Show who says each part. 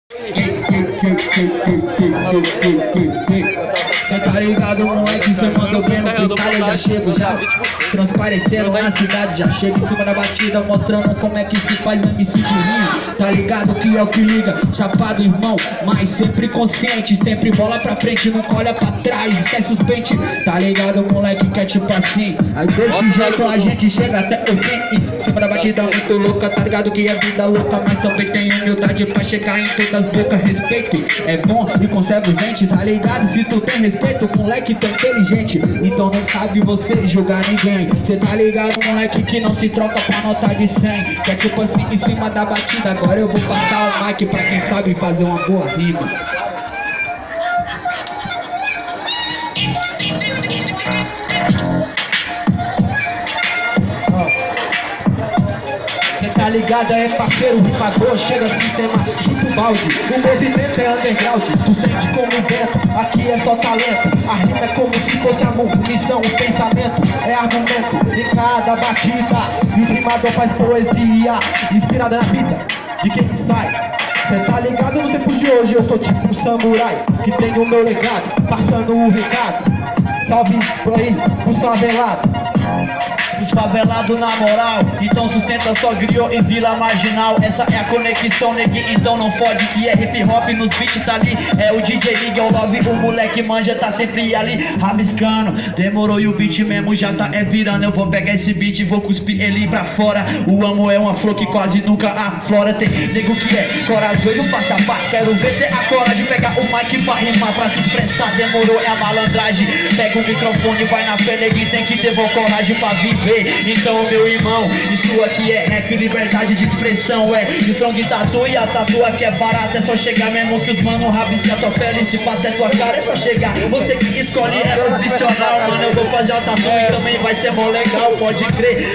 Speaker 1: Cê tá ligado, moleque, cê mandou bem no freestyle, eu já chego já transparecendo na cidade, já chego em cima da batida, mostrando como é que se faz MC de rima. Tá ligado que é o que liga, chapado irmão, mas sempre consciente, sempre bola pra frente, nunca olha pra trás, esquece os pente. Tá ligado, moleque, que é tipo assim, aí desse jeito a gente chega até o fim. Em cima da batida muito louca, tá ligado que é vida louca, mas também tem humildade pra chegar em todas as bocas. Respeito é bom e conserva os dentes, tá ligado? Se tu tem respeito, moleque, tu é inteligente, então não cabe você julgar ninguém. Cê tá ligado, moleque, que não se troca pra nota de 100. Que é tipo assim, em cima da batida, agora eu vou passar o mic pra quem sabe fazer uma boa rima. Cê tá ligado, é parceiro, rimador, chega sistema, chuta o balde. O movimento é underground, tu sente como o vento, aqui é só talento. A rima é como se fosse a munição, o pensamento é argumento em cada batida. E os rimador faz poesia, inspirada na vida de quem sai. Cê tá ligado, nos tempos de hoje eu sou tipo um samurai que tem o meu legado, passando o recado. Salve por aí, os favelados. Os favelados na moral, então sustenta só griot em Vila Marginal. Essa é a conexão, negue, então não fode que é hip hop nos beats, tá ali. É o DJ Liga, o Love, o moleque manja, tá sempre ali, rabiscando. Demorou e o beat mesmo já tá virando. Eu vou pegar esse beat e vou cuspir ele pra fora. O amo é uma flor que quase nunca aflora. Tem nego que é corajoso, passa a pá. Quero ver ter a coragem de pegar o mic pra rimar, pra se expressar. Demorou, é a malandragem. Pega o microfone, vai na fé, negue, tem que ter boa coragem pra viver. Então, meu irmão, isso aqui é rap, liberdade de expressão. É strong tatu e a tatu aqui é barata. É só chegar mesmo que os mano rabisca a tua pele. Se pata é tua cara, é só chegar. Você que escolhe é opcional, mano. Eu vou fazer a tatu e também vai ser mó legal, pode crer.